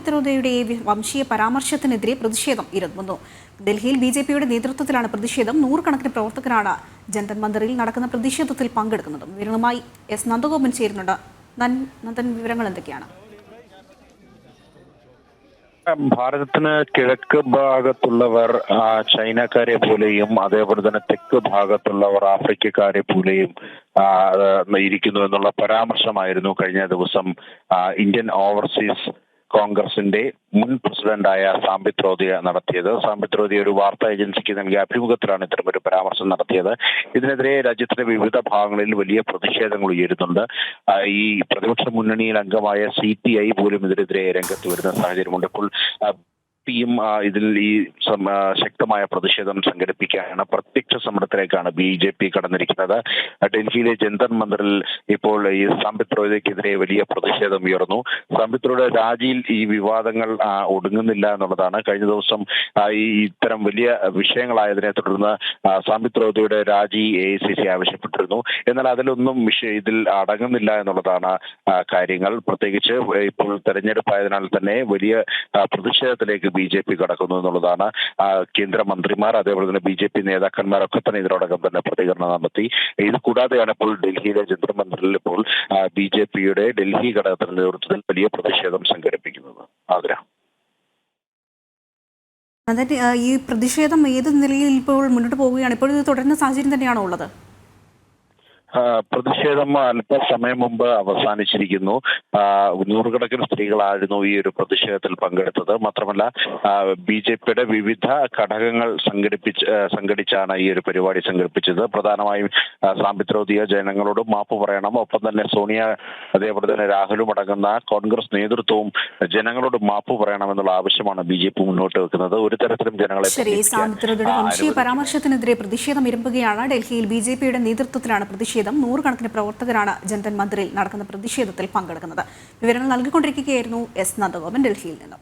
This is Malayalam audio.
സാംബിത് റോയയുടെ വംശീയ പരാമർശത്തിനെതിരെ പ്രതിഷേധം ഇരമ്പുന്നു. ഡൽഹിയിൽ ബിജെപിയുടെ നേതൃത്വത്തിലാണ് പ്രതിഷേധം. നൂറുകണക്കിന് പ്രവർത്തകരാണ് ജന്തർ മന്ദിറിൽ നടക്കുന്ന പ്രതിഷേധത്തിൽ പങ്കെടുക്കുന്നത്. വിവരങ്ങളുമായി എസ് നന്ദഗോപൻ ചേരുന്നുണ്ട്. നന്ദൻ, വിവരങ്ങൾ എന്തൊക്കെയാണ്? ഭാരതത്തിന് കിഴക്ക് ഭാഗത്തുള്ളവർ ചൈനക്കാരെ പോലെയും അതേപോലെ തന്നെ തെക്ക് ഭാഗത്തുള്ളവർ ആഫ്രിക്കക്കാരെ പോലെയും ഇരിക്കുന്നു എന്നുള്ള പരാമർശമായിരുന്നു കഴിഞ്ഞ ദിവസം ഇന്ത്യൻ ഓവർസീസ് കോൺഗ്രസിന്റെ മുൻ പ്രസിഡന്റായ സാംബിത് റോയ നടത്തിയത്. സാംബിത് റോയ ഒരു വാർത്താ ഏജൻസിക്ക് നൽകിയ അഭിമുഖത്തിലാണ് ഇത്തരമൊരു പരാമർശം നടത്തിയത്. ഇതിനെതിരെ രാജ്യത്തിന്റെ വിവിധ ഭാഗങ്ങളിൽ വലിയ പ്രതിഷേധങ്ങൾ ഉയരുന്നുണ്ട്. ഈ പ്രതിപക്ഷ മുന്നണിയിൽ അംഗമായ CPI പോലും ഇതിനെതിരെ രംഗത്ത് വരുന്ന സാഹചര്യമുണ്ട്. ഇപ്പോൾ യും ഇതിൽ ഈ ശക്തമായ പ്രതിഷേധം സംഘടിപ്പിക്കുകയാണ്. പ്രത്യക്ഷ സമരത്തിലേക്കാണ് BJP കടന്നിരിക്കുന്നത്. ഡൽഹിയിലെ ജന്തർ മന്ദിറിൽ ഇപ്പോൾ ഈ സാംബിത് റോയക്കെതിരെ വലിയ പ്രതിഷേധം ഉയർന്നു. സാംബിത് റോയയുടെ രാജിയിൽ ഈ വിവാദങ്ങൾ ഒടുങ്ങുന്നില്ല എന്നുള്ളതാണ്. കഴിഞ്ഞ ദിവസം ഈ ഇത്തരം വലിയ വിഷയങ്ങളായതിനെ തുടർന്ന് സാംബിത് റോയയുടെ രാജി AICC ആവശ്യപ്പെട്ടിരുന്നു. എന്നാൽ അതിലൊന്നും ഇതിൽ അടങ്ങുന്നില്ല എന്നുള്ളതാണ് കാര്യങ്ങൾ. പ്രത്യേകിച്ച് ഇപ്പോൾ തെരഞ്ഞെടുപ്പായതിനാൽ തന്നെ വലിയ പ്രതിഷേധത്തിലേക്ക് BJP കടക്കുന്നു എന്നുള്ളതാണ്. കേന്ദ്രമന്ത്രിമാർ അതേപോലെ തന്നെ BJP നേതാക്കന്മാരൊക്കെ തന്നെ ഇതിനോടകം തന്നെ പ്രതികരണം നടത്തി. ഇത് കൂടാതെയാണ് ഇപ്പോൾ ഡൽഹിയിലെ ജന്തർ മന്ദിറിൽ ഇപ്പോൾ BJPയുടെ ഡൽഹി ഘടകത്തിന്റെ നേതൃത്വത്തിൽ വലിയ പ്രതിഷേധം സംഘടിപ്പിക്കുന്നത്. ഈ പ്രതിഷേധം ഏത് നിലയിൽ ഇപ്പോൾ മുന്നോട്ട് പോവുകയാണ്? ഇപ്പോൾ ഇത് തുടരുന്ന സാഹചര്യം തന്നെയാണോ ഉള്ളത്? പ്രതിഷേധം അല്പസമയം മുമ്പ് അവസാനിച്ചിരിക്കുന്നു. നൂറുകണക്കിന് സ്ത്രീകളായിരുന്നു ഈ ഒരു പ്രതിഷേധത്തിൽ പങ്കെടുത്തത്. മാത്രമല്ല BJPയുടെ വിവിധ ഘടകങ്ങൾ സംഘടിച്ചാണ് ഈ ഒരു പരിപാടി സംഘടിപ്പിച്ചത്. പ്രധാനമായും സാംബിത് റോയ ജനങ്ങളോട് മാപ്പ് പറയണം, ഒപ്പം തന്നെ സോണിയ അതേപോലെ തന്നെ രാഹുലും അടങ്ങുന്ന കോൺഗ്രസ് നേതൃത്വവും ജനങ്ങളോട് മാപ്പ് പറയണമെന്നുള്ള ആവശ്യമാണ് BJP മുന്നോട്ട് വെക്കുന്നത്. ഒരു തരത്തിലും ജനങ്ങളെ സാംബിത് റോയയുടെ വംശീയ പരാമർശത്തിനെതിരെ പ്രതിഷേധം ഇരമ്പുകയാണ്. ഡൽഹിയിൽ BJPയുടെ നേതൃത്വത്തിലാണ് പ്രതിഷേധം. നൂറുകണക്കിന് പ്രവർത്തകരാണ് ജന്തർ മന്ദിറിൽ നടക്കുന്ന പ്രതിഷേധത്തിൽ പങ്കെടുക്കുന്നത്. വിവരങ്ങൾ നൽകിക്കൊണ്ടിരിക്കുകയായിരുന്നു എസ് നന്ദഗോപൻ ഡൽഹിയിൽ നിന്നും.